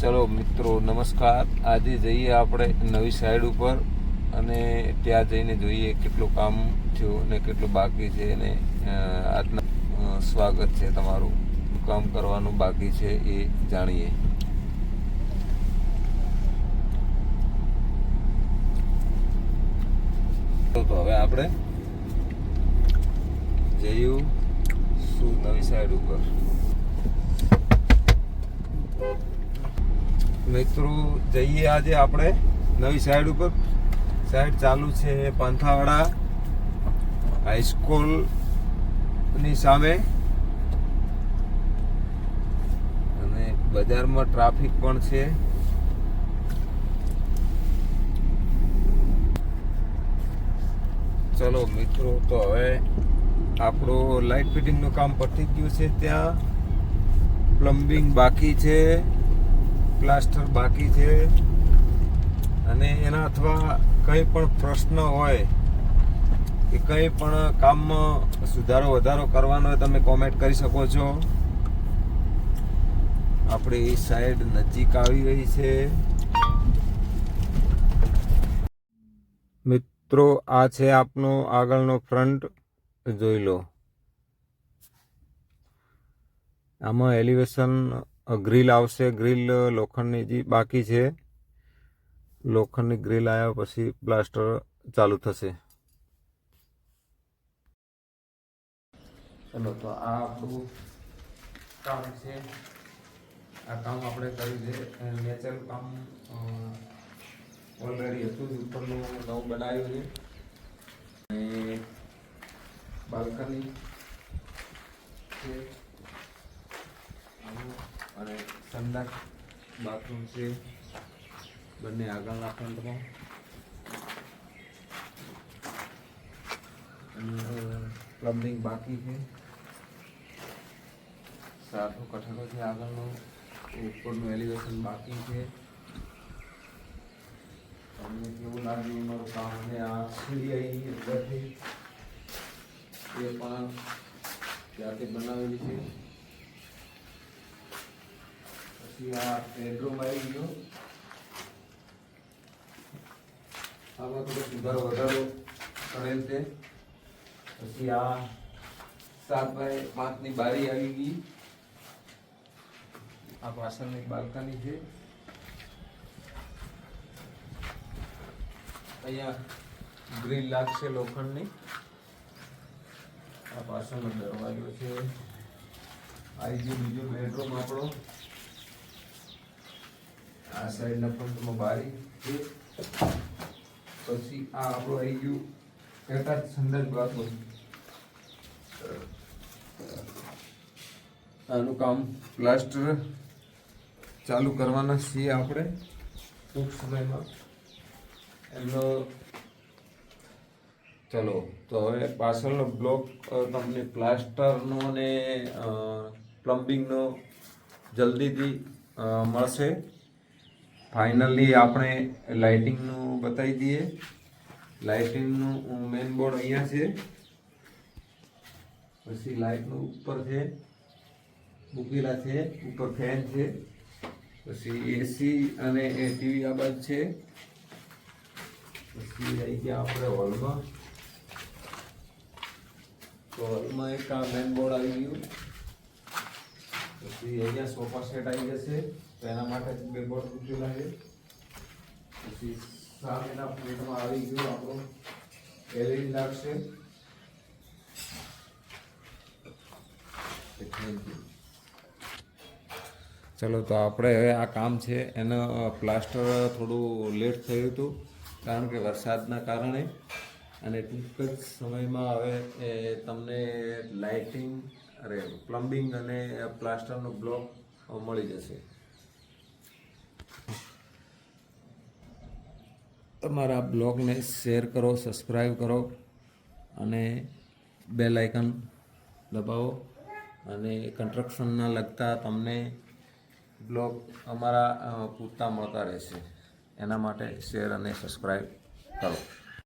ચલો મિત્રો નમસ્કાર. આજે જઈએ આપણે નવી સાઈડ ઉપર અને ત્યાં જઈને જોઈએ કેટલું કામ થયું અને કેટલું બાકી છે. અને આજના સ્વાગત છે તમારું. કામ કરવાનું બાકી છે એ જાણીએ. તો હવે આપણે જયું શું નવી સાઈડ ઉપર. મિત્રો જઈએ આજે આપણે નવી સાઈડ ઉપર. સાઈડ ચાલુ છે પાંથાવાડા હાઈસ્કૂલની સામે અને બજારમાં ટ્રાફિક પણ છે. ચલો મિત્રો, તો હવે આપણું લાઇટ ફિટિંગનું કામ પતી ગયું છે. ત્યાં પ્લમ્બિંગ બાકી છે, પ્લાસ્ટર બાકી છે. અને એના અથવા કંઈ પણ પ્રશ્ન હોય કે કંઈ પણ કામમાં સુધારો વધારો કરવાનો હોય તમે કોમેન્ટ કરી શકો છો. આપણી સાઈડ નજીક આવી રહી છે. મિત્રો આ છે આપનો આગળનો ફ્રન્ટ, જોઈ લો. આમાં એલિવેશન ગ્રીલ આવશે. ગ્રીલ લોખંડની જે બાકી છે, લોખંડની ગ્રીલ આવ્યા પછી પ્લાસ્ટર ચાલુ થશે. ચલો, તો આ આપણું કામ છે. આ કામ આપણે કર્યું છે. નેચરલ કામ ઓલરેડી હતું જ, ઉપરનું નવું બનાવ્યું છે. અને બાલ્કની છે અને સંડાસ બાથરૂમ છે બંને આગળના ફ્રન્ટમાં. પ્લમ્બિંગ બાકી છે. સારો કઠેલો છે આગળનો. ઉપરનું એલિવેશન બાકી છે. તમને કેવું લાગ્યું મારું કામ? અને આ સીડી અહીં અંદરથી એ પણ જાતે બનાવેલી છે. પછી આ બેડરૂમ આવી ગયો. આમાં થોડો સુધારો વધારો કરેલ છે. પછી આ 7x5 ની બારી આવી ગઈ. આ પાછળની બાલ્કની છે. અહીંયા ગ્રીલ લાગશે લોખંડની. આ પાછળનો દરવાજો છે. આવી ગયો બીજો બેડરૂમ આપણો. આ સાઈડના ફ્રન્ટમાં બારી છે. પછી આ આપણું આવી ગયું એટાચ સંડાસ બાથરૂમ. આનું કામ પ્લાસ્ટર ચાલુ કરવાના છીએ આપણે ટૂંક સમયમાં. એમનો ચલો, તો હવે પાછળનો બ્લોક તમને પ્લાસ્ટરનો અને પ્લમ્બિંગનો જલ્દીથી મળશે. ફાઇનલી આપણે લાઇટિંગનું બતાવી દઈએ. લાઇટિંગનું મેઇન બોર્ડ અહીંયા છે. પછી લાઇટનું ઉપર છે મૂકેલા છે. ઉપર ફેન છે. પછી એસી અને ટીવી આ બાજુ છે. પછી આવી ગયા આપણે હોલમાં. તો હોલમાં એક આ મેઇન બોર્ડ આવી ગયું. પછી અહીંયા સોફા સેટ આવી જશે. તો એના માટે બે બોર્ડ મૂકેલા છે. પછી સામેના પ્લેટમાં આવી ગયું આપણું એલઈડી લાગશે. ચલો, તો આપણે હવે આ કામ છે એનો પ્લાસ્ટર થોડું લેટ થયું હતું કારણ કે વરસાદના કારણે. અને ટૂંક જ સમયમાં હવે તમને લાઇટિંગ પ્લમ્બિંગ અને પ્લાસ્ટરનો બ્લોક મળી જશે. તમારા બ્લોગને શેર કરો, સબસ્ક્રાઈબ કરો અને બેલ આઇકન દબાવો. અને કન્સ્ટ્રક્શનના લગતા તમને બ્લોગ અમારા પૂરતા મળતા રહેશે. એના માટે શેર અને સબસ્ક્રાઈબ કરો.